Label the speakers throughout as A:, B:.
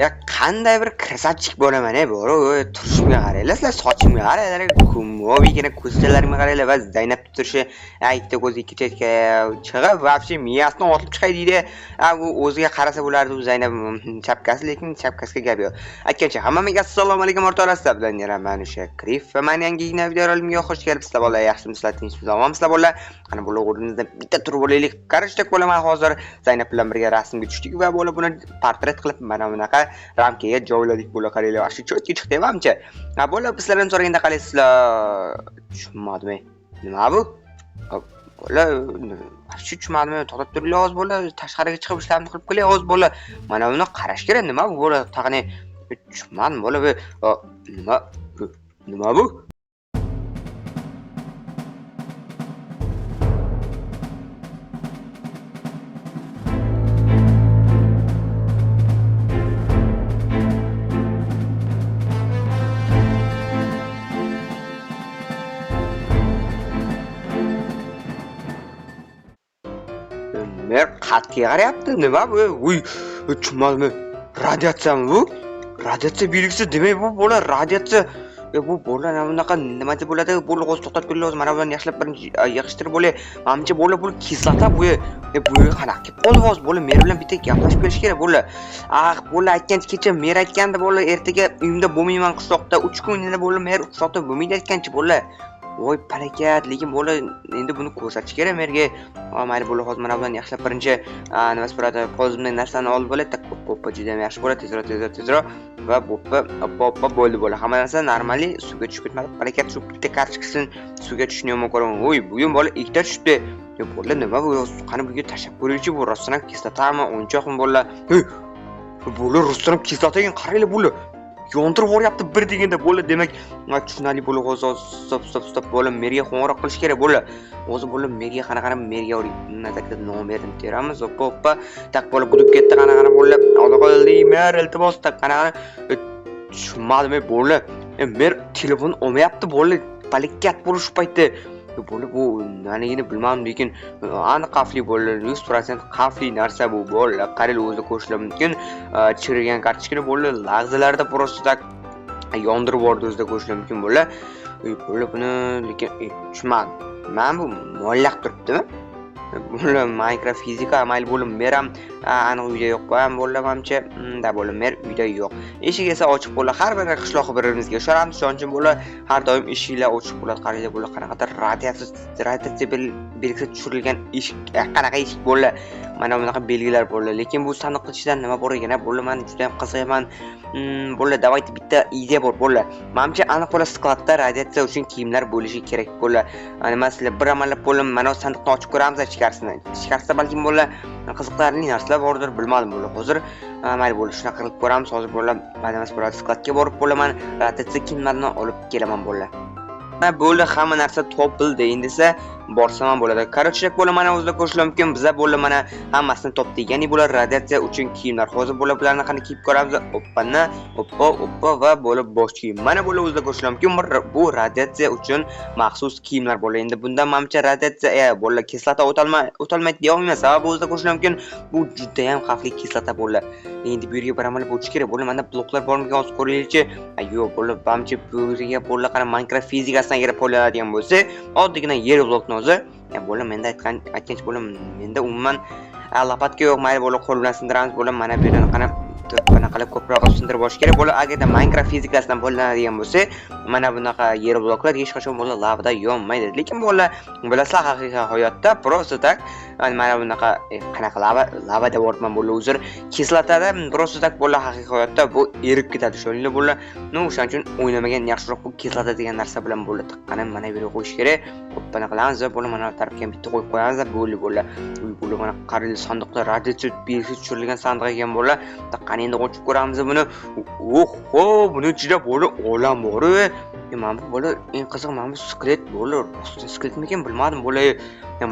A: Ya qanday bir krasavchik bo'laman bo'ro turishimga qaranglar, sizlar sochimga qaranglar, kumovigina ko'zalarimga qaranglar va Zaynab turishi ikkita ko'zi ikki chetga chiqib, вообще miyasini otib chiqay deydi. U o'ziga qarasa bo'lardi u Zaynab chapkasi, lekin chapkasiga gap yo'q. Aytgancha, hammaga assalomu alaykum o'rtoqlar, bilan yana mana o'sha Krif va men yangi videolarimga xush kelibsizlar bolalar, yaxshimisizlar, tinchmisizlar, omonmisizlar bolalar? Qani bular o'rnimizda bitta turib bo'laylik. Qarashdak bo'laman hozir Zaynab bilan birga rasmga tushdik va bo'la buni portret qilib mana bunaqa ramkaga joyladik bo'la qaranglar. Shu cho'tga chiqdi hamcha. Bo'la bizlardan so'raganda qalaysizlar. Tushunmadimmi? Nima bu? Bo'la shu tushunmadimmi? To'xtab turinglar hozir bo'la tashqariga chiqib ishlarni qilib qo'yay hozir bo'la. Mana buni qarash kerak. Nima bu bo'la? Taqani tushunmadim bo'la bu. Nima bu? Mer qatga qarayapti. Nima bu? Uy, tushunmadimmi? Radiatsiyami bu? Radiatsiya belgisi demak bu bo'la radiatsiya. Bu bo'la bunaqa nima deb bo'ladi? Bo'la hozir to'xtab turinglar, hozir mana bilan yaxshilab birinchi yig'ishtirib bo'la. Menimcha bo'la bu kislota bu. Bu qanaqa kelib qoldi hozir bo'la mer bilan bitta gaplashib berish kerak bo'la. Bo'la aytgancha kecha mer aytganda bo'la ertaga uyimda bo'lmayman qishloqda 3 kun yana bo'la mer qishloqda bo'lmaydi aytgancha bo'la. Voy palakat, lekin bo'la endi buni ko'rsatish kerak merga. Mayli bo'la hozir mana bilan yaxshilab birinchi nima bo'ladi, qo'zimdan narsani olib bo'ladi, poppa juda ham yaxshi bo'ladi, tezroq va poppa bo'ldi bo'la. Hamma narsa normali suvga tushib ketmadi. Palakat shu bitta kartochkasini suvga tushishni yomon ko'raman. Voy, bugun bo'la ikkita tushibdi. Bo'la nima bu? Qani bunga tashab ko'raychi, bu rostdan ham kislotami, o'yinchoqmi bo'la? Bo'la rostdan ham kislotaga qaranglar bo'la. Yondirib yuboryapti bir deganda bo'la, demak tushunali bo'la. Hozir stop bo'la merga qo'ng'iroq qilish kerak bo'la. Hozir bo'la merga qanaqa merga nazarda nom berdim teramiz. Hoppa tak bo'la budib ketdi qanaqa bo'la. Oldaqoldi mer iltimos tak qanaqa tushunmadimmi bo'la. Mer telefon olmayapti bo'la. Palakat bo'lish paytda bo'la bu nimaligini bilmadim, lekin aniq xavfli bo'la, 100% xavfli narsa bu bo'la. Qaranglar, o'zi ko'rishlar mumkin. Chirigan kartochkani bo'la lahzalarda просто tak yondirib yubordi, o'zida ko'rishlar mumkin bo'la. Bo'la buni lekin tushunmadim. Men bu mollaq turibdimi? Bo'la mikrofizika mayli bo'la mer ham aniq uyda yo'q. Bo'la menimcha da bo'la mer uyda yo'q. Eshik esa ochiq bo'la. Har bir qishloq birimizga ishonamiz, shuning uchun bo'la har doim eshiklar ochiq bo'ladi. Qaranglar bo'la qanaqadir radiatsiya belgisi tushirilgan eshik, qanaqa eshik bo'la. Mana bunaqa belgilar bo'la. Lekin bu sandiq ichidan nima bor ekan? Bo'la men juda ham qiziqaman. Bo'la davayt bitta ideya bor bo'la. Menimcha aniq bo'la skladda radiatsiya uchun kiyimlar bo'lishi kerak bo'la. Nima sizlar bir amallab bo'la mana sandiqni ochib ko'ramiz, ichkarisida balkim bo'la qiziqarli narsalar bordir, bilmadim bo'la. Hozir mayli bo'la shunaqa qilib ko'ramiz. Hozir bo'la mana skladga borib bo'laman, radiatsiya kiyimlarini olib kelaman bo'la. Bo'la hamma narsa topildi. Endi esa borsam ham bo'ladi. Qaroqchilik bo'la mana o'zida ko'rishlar mumkin. Bizlar bo'la mana hammasini topdik. Ya'ni bo'la radiatsiya uchun kiyimlar. Hozir bo'la bularni qani kiyib ko'ramiz. Oppa va bo'la bosh kiyim. Mana bo'la o'zida ko'rishlar mumkin. Bu radiatsiya uchun maxsus kiyimlar bo'la. Endi bundan menimcha radiatsiya bo'la kislota o'tolmaydi deya olmayman. Sababi o'zida ko'rishlar mumkin. Bu juda ham xavfli kislota bo'la. Endi bu yerga bir amal bo'lish kerak bo'la. Menda bloklar bormikan hozir ko'raylikchi. Yo'q bo'la, menimcha bu yerga bo'la qani mikrofizikasidan kirib qo'yiladigan bo'lsa, oddiygina yer blokni o'zi bo'la menda aytgancha bo'la menda umuman lopatka yo'q. Mayli bo'la qo'l bilan sindiramiz bo'la. Mana bu yerdan qana qilib ko'proq sindirib olish kerak bo'la. Agarda mikrofizikasidan qo'llanadigan bo'lsa, mana bunaqa yer bloklar hech qachon bo'la lavada yonmaydi. Lekin bo'la bilasizlar, haqiqiy hayotda просто tak mana bunaqa qanaqa lava deb o'rtman bo'la, uzr, kislotada просто tak bo'la haqiqiy hayotda bu erib ketadi. Shuningdek bo'la, shuning uchun o'ynamagan yaxshiroq bu kislota degan narsa bilan bo'la taqqani mana bu yerga qo'yish kerak. Qo'ppana qilamiz va bo'la mana tarafga bitta qo'yib qo'yamiz va bo'la mana qarayli sandiqda radiatsiya belgisi tushirilgan sandiq ekan bo'la. Taqqani endi ochib ko'ramiz buni. Oho, buni ichida bo'la olam bor. Mana bu bo'la eng qiziq, mana bu skelet bo'la. Skeletmikan bilmadim bo'la.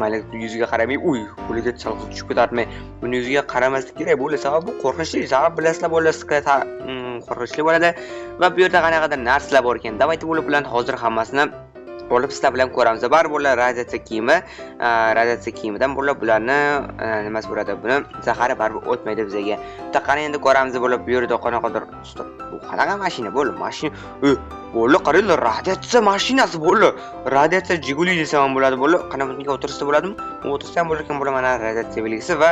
A: Mayli yuziga qaramay, qo'liga chalg'ib tushib ketarmi? Buni yuziga qaramaslik kerak bo'la. Sababi bu qo'rqinchli. Sababi bilasizlar bo'la, skelet qo'rqinchli bo'ladi va bu yerda qanaqadir narsalar bor ekan. Davayt bo'la bilan hozir hammasini bo'lib sizlar bilan ko'ramiz. Baribir bular radiatsiya kiyimidan bularni nimasi bo'ladi? Buni zahari baribir o'tmaydi bizga. Bitta qani endi ko'ramiz bo'lib bu yerda qanaqadir bu qanaqa mashina bo'ldi? Mashina bo'ldi, qaranglar, radiatsiya mashinasi bo'ldi. Radiatsiya Jiguli desam ham bo'ladi, bo'ldi. Qana bunga o'tirsa bo'ladimi? O'tirsam bo'larkan, bo'la mana radiatsiya belgisi va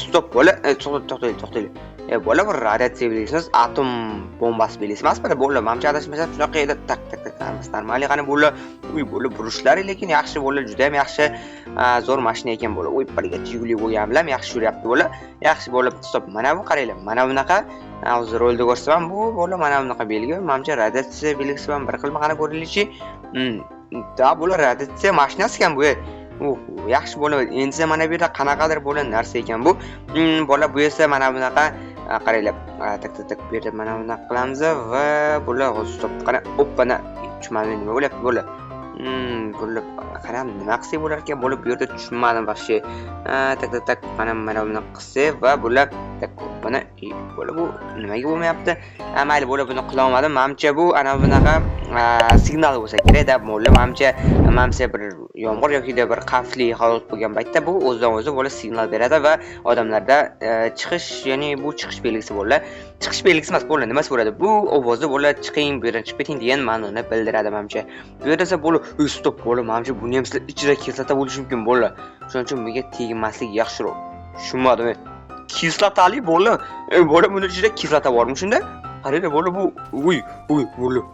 A: stop bo'la, to'xtaylik. Bo'la bir radiatsiya belgisi, atom bombasi belgisi emas, bo'la. Menimcha adashmasam shunaqa edi. Tak normal qani bo'la. Bo'la burishlari lekin yaxshi bo'la, juda ham yaxshi, zo'r mashina ekan bo'la. Biriga Jiguli bo'lganlar yaxshi yuryapti bo'la. Yaxshi bo'lib, stop. Mana bu qaranglar. Mana bunaqa hozir rolda ko'rsam bu bo'la mana bunaqa belgi. Menimcha radiatsiya belgisi bilan bir xil qana ko'rinilishi. Da bo'la radiatsiya mashinasi ekan bu. Yaxshi bo'la. Endi mana bu yerda qanaqadir bo'la narsa ekan bu. Bo'la bu esa mana bunaqa qaranglar. Tak bu yerda mana bunaqa qilamiz va bo'la stop. Qana oppana tushunmadim nima bo'lyapti bo'la. Bo'lib qaram nima qilsa bo'lar ekan bo'lib bu yerda tushunmadim baxshi. Tak mana buni qilsa va bo'lib tak buni bo'lib bu nimaga bo'lmayapti? Mayli bo'lib buni qila olmadim. Menimcha bu ana bunaqa signal bo'lsa kerak-da bo'lib menimcha bir yomg'ir yoki bir xavfli holat bo'lgan paytda bu o'zidan o'zi bo'lib signal beradi va odamlarda chiqish, ya'ni bu chiqish belgisi bo'ladi. Chiqish belgisi emas bo'ladi, nimasi bo'ladi? Bu ovozni bo'ladi chiqing, bu yerdan chiqib keting degan ma'noni bildiradi menimcha. Bu yerda esa bo'lib stop bo'lib menimcha buni ham sizlar ichida kislota bo'lishi mumkin bo'ladi. Shuning uchun bunga tegmaslik yaxshiroq. Tushunmadimmi? Kislotali bo'ladi. Bo'lib buni ichida kislota bormi shunda? Qaranglar bo'lib bu bo'lib.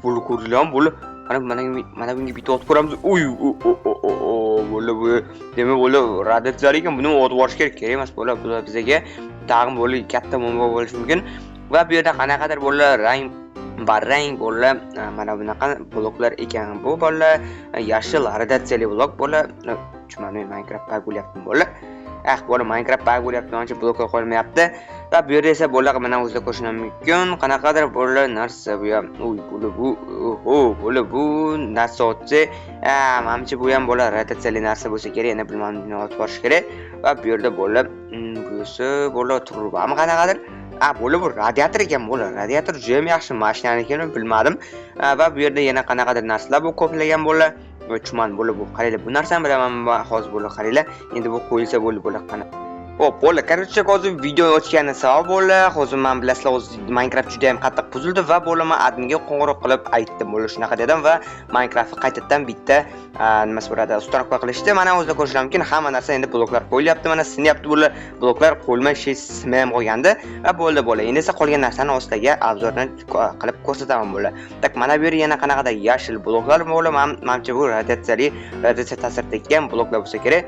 A: Bo'lib ko'ringlar bo'lib. Mana bunga bitta otib ko'ramiz. Bo'lib bu demak bo'lib radiatsiya ekan, buni otib borish kerak emas bo'lib bu bizga tag'in bo'lib katta bomba bo'lishi mumkin. Va bu yerda qanaqadir bo'lib barrang bo'lib mana bunaqa bloklar ekan. Bu bo'lib yashil radiatsiyali blok bo'lib, tushunmadim, Minecraft bug bo'lyapti bo'lib. Bo'lib Minecraft bug bo'lyapti, menimcha bloklar qo'yilmayapti. Va bu yerda esa bo'lib mana o'zida ko'rishim mumkin. Qanaqadir bo'lib narsa bu ham, bo'lib bu narsa o'tsa, menimcha bu ham bo'lib radiatsiyali narsa bo'lsa kerak, yana bilmadim, buni olib borish kerak. Va bu yerda bo'lib bu esa bo'lib turbami qanaqadir. Bo'lib bu radiator ekan bo'lib. Radiator juda ham yaxshi mashina ekan, bilmadim. Va bu yerda yana qanaqadir narsalar bu ko'plagan bo'lib, tushman bo'lib bu. Qaranglar, bu narsani bilaman hozir bo'lib qaranglar. Endi bu qo'yilsa bo'lib qana. Bo'ldi, короче, hozir video ochgani sabab bo'ldi. Hozir men bilasizlar, hozir Minecraft juda ham qattiq buzildi va bo'laman adminga qo'ng'iroq qilib aytdim bo'lib shunaqa dedim va Minecraftni qaytadan bitta nimasi bo'ladi, ustonoqqa qilishdi. Mana o'zida ko'rishim mumkin, hamma narsa endi bloklar qo'yilyapti, mana sinyapti bo'lib, bloklar qo'yilmay simay ham qolgandi. Va bo'ldi. Endi esa qolgan narsani ostiga obzorni qilib ko'rsataman bo'lib. Tak mana bu yerda yana qanaqadir yashil bloklar bo'lib, menimcha bu radiatsiya ta'sir etgan bloklar bo'lsa kerak.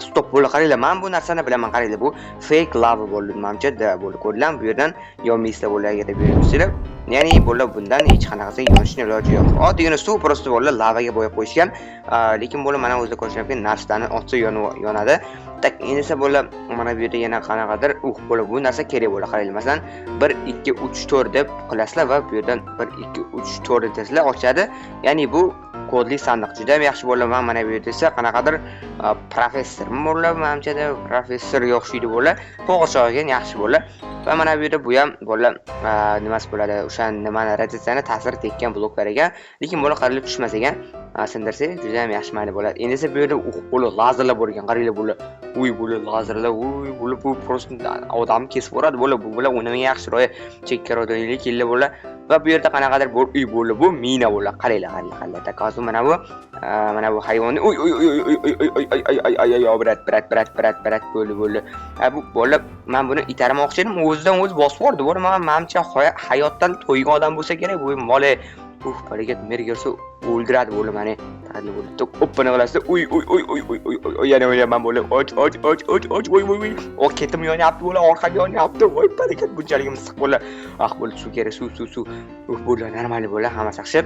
A: Stop bo'lib qaranglar, men bu narsani bilaman, qaranglar. Bu fake lava bo'ldi menimcha bo'ldi ko'rdilar. Bu yerdan yonmaysizlar bo'ladi agar bersizlar. Ya'ni bo'lib bundan hech qanaqasi yonishning iloji yo'q. Oddiygina suv prosta bo'lib lavaga bo'yab qo'yishgan. Lekin bo'lib mana o'zida ko'rsatgan narsani otsa yonadi. Tak endi esa bo'lib mana bu yerda yana qanaqadir bo'lib bu narsa kerak bo'ladi. Qaranglar, masalan 1 2 3 4 deb qilasizlar va bu yerdan 1 2 3 4 desizlar ochadi. Ya'ni bu kodli sandiq juda ham yaxshi bo'lib, mana bu yerda esa qanaqadir professor bo'lib, menimcha professor yo'qshiydi bo'lib, to'g'ri olgan yaxshi bo'lib. Va mana bu yerda bu ham bo'lib nimasi bo'ladi, o'sha nimani radiatsiyani ta'sir etgan bloklar ekan. Lekin buni qaralib tushmas ekan. Sindirsa juda ham yaxshi mayli bo'ladi. Endi esa bu yerda bo'lib lazerlar bor ekan. Qaranglar bo'lib. Bo'lib lazerlar, bo'lib bu prosta odamni kesib boradi bo'lib. Bu bilan o'ynagan yaxshiroq chekkaroq keldi bo'lib. Va bu yerda qanaqadir bo'lib bu mina bo'lib. Qaranglar. Tak hozir mana bu hayvonni brat bo'lib. Bu bo'lib men buni itarmoqchi edim, o'zidan o'zi bosib bordi. Bu menimcha hayotdan to'ygan odam bo'lsa kerak, bu mole barakat mergersa o'ldiradi bo'lib mana tadli bo'lib. Oppana qilasizlar. Yana o'ylayman bo'lib. Och ketim yonyapti bo'lib, orqaga yonyapti. Barakat bunchalik issiq bo'lib. Bo'lib suv kerak, suv. Bo'lib normal bo'lib, hammasi yaxshi.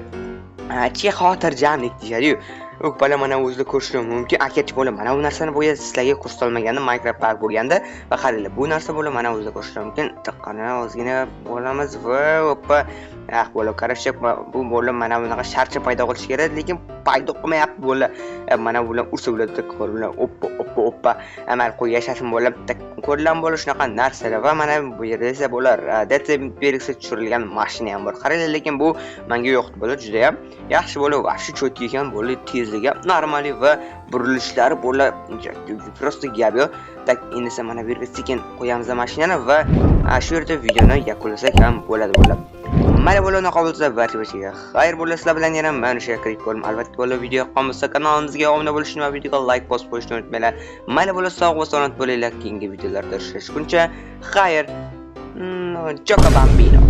A: Xotirjamlik deydi-yu. Bala mana o'zida ko'rishim mumkin. Akach bo'lib mana bu narsani bo'ya sizlarga ko'rsatolmaganda Minecraft bug bo'lganda va qaranglar, bu narsa bo'lib mana o'zida ko'rishim mumkin. Tiqqani ozgina bo'lamiz va bo'lib qarashib bu bo'lib mana bunaqa sharcha paydo qilish kerak, lekin paydo qilmayapti bo'la. Mana bular ursa bo'ladi, ko'rlar oppa. Amal qo'yashasin bo'la. Ko'rlar bo'la shunaqa narsalar va mana bu yerda esa bo'lar radiatsiya belgisi tushirilgan mashina ham bor. Qaranglar, lekin bu menga yo'qdi bo'la, juda ham yaxshi bo'la, vaqti cho'tki ekan bo'la, tezligi normal va burilishlari bo'la просто gap yo'q. Tak endi esa mana bu yerga sekin qo'yamiz mashinani va shu yerda videoni yakunlasak ham bo'ladi bo'la. Mana bo'lana qabulsa barchaga xayr bo'lsin. Sizlar bilan yana mana shu yerga kirib ko'rim. Albatta, bu video yoqqan bo'lsa kanalimizga obuna bo'lishni va videoga like bosib qo'yishni unutmanglar. Mana bo'lsa sog' va salomat bo'linglar. Keyingi videolarda uchrashguncha xayr. Ciao bambino.